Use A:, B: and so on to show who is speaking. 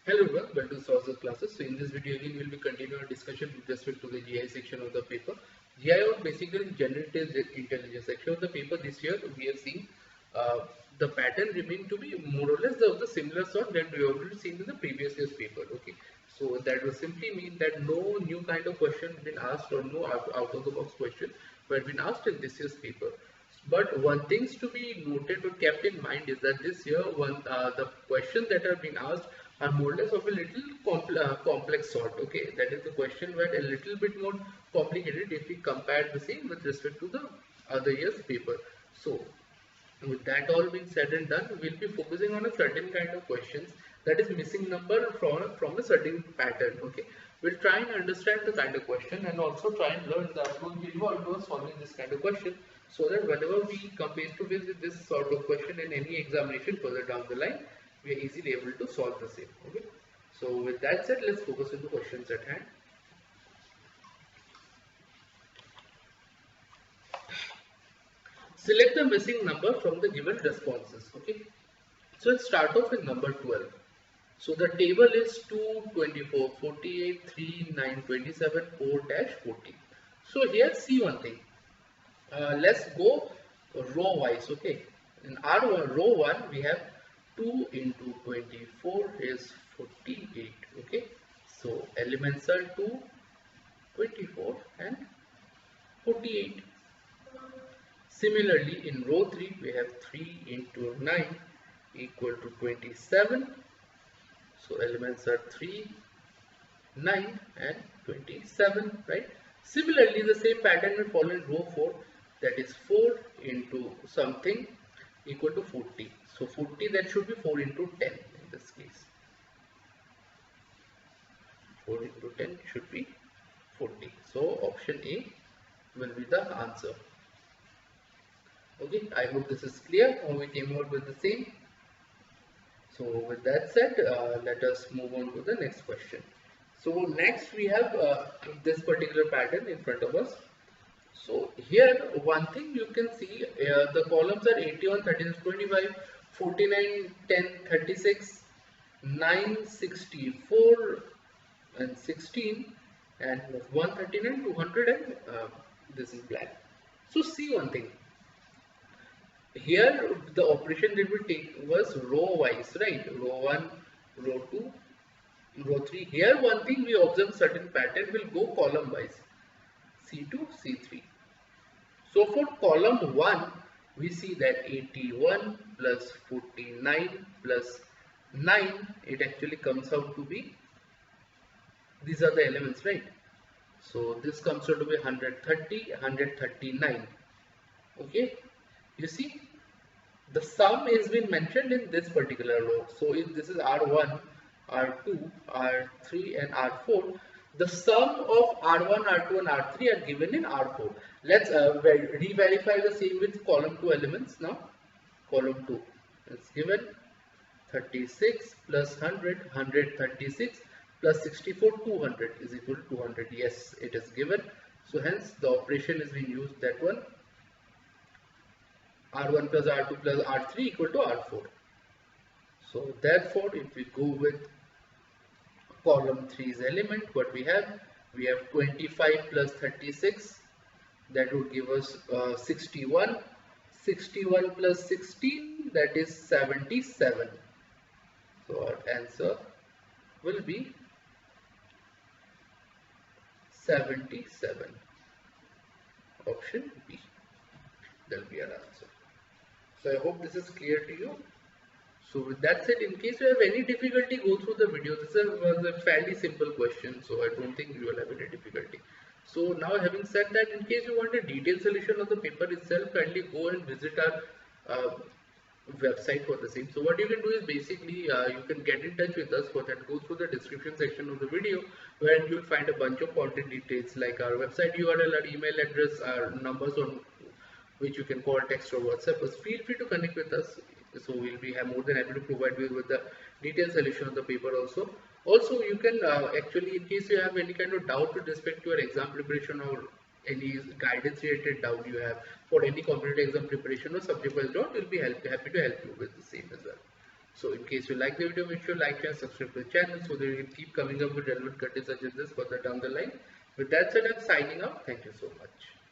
A: Hello everyone, welcome to Sources classes. So in this video again we'll be continuing our discussion with respect to the GI section of the paper. GI or basically generative intelligence section of the paper. This year we have seen the pattern remain to be more or less of the similar sort that we already seen in the previous year's paper. Okay, so that will simply mean that no new kind of question been asked or no out of the box question were been asked in this year's paper. But one things to be noted or kept in mind is that this year the questions that are being asked are more or less of a little complex sort. Okay, that is the question were a little bit more complicated if we compare the same with respect to the other year's paper. So with that all being said and done, we'll be focusing on a certain kind of questions that is missing number from a certain pattern. Okay, we'll try and understand the kind of question and also try and learn the approach involved towards solving this kind of question, so that whenever we come face to face with this sort of question in any examination further down the line, we are easily able to solve the same. Okay, so with that said, let's focus on the questions at hand. Select the missing number from the given responses. Okay, so let's start off with number 12. So the table is 2, 24, 48, 3, 9, 27, 4-40. So here see one thing. Let's go row wise. Okay, in our row 1 we have 2 into 24 is 48. Okay, so elements are 2, 24 and 48. Similarly, in row 3 we have 3 into 9 equal to 27. So elements are 3, 9 and 27, right? Similarly, the same pattern will follow in row 4, that is 4 into something equal to 40. So 40, that should be 4 into 10 in this case. 4 into 10 should be 40. So option A will be the answer. Okay, I hope this is clear how we came out with the same. So with that said, let us move on to the next question. So next we have this particular pattern in front of us. So here one thing you can see, the columns are 81, 36, 25, 49, 10, 36, 9, 64 and 16 and 139, 200 and this is black. So see one thing. Here the operation that we take was row wise, right? Row 1, row 2, row 3. Here one thing we observe certain pattern will go column wise, C2, C3. So for column 1 we see that 81 plus 49 plus 9, it actually comes out to be, these are the elements, right? So this comes out to be 130, 139. Okay, you see the sum is been mentioned in this particular row. So if this is R1, R2, R3 and R4, the sum of R1, R2 and R3 are given in R4. Let's re-verify the same with column 2 elements now. Column 2 is given 36 plus 100, 136 plus 64, 200 is equal to 200. Yes, it is given. So hence the operation is being used, that one, R1 plus R2 plus R3 equal to R4. So therefore, if we go with column 3's element, what we have 25 plus 36, that would give us 61. 61 plus 16, that is 77. So our answer will be 77. Option B. That will be our answer. So I hope this is clear to you. So with that said, in case you have any difficulty, go through the video. This was a fairly simple question, so I don't think you will have any difficulty. So now having said that, in case you want a detailed solution of the paper itself, kindly go and visit our website for the same. So what you can do is basically you can get in touch with us for that. Go through the description section of the video, where you will find a bunch of content details like our website URL, our email address, our numbers on which you can call, text or WhatsApp us. Feel free to connect with us. So we'll be more than happy to provide you with the detailed solution of the paper also. Also, you can actually, in case you have any kind of doubt with respect to your exam preparation or any guidance related doubt you have for any competitive exam preparation or subject wise doubt, we'll be happy to help you with the same as well. So in case you like the video, make sure like, share, subscribe to the channel so that we can keep coming up with relevant content such as this further down the line. With that said, I'm signing out. Thank you so much.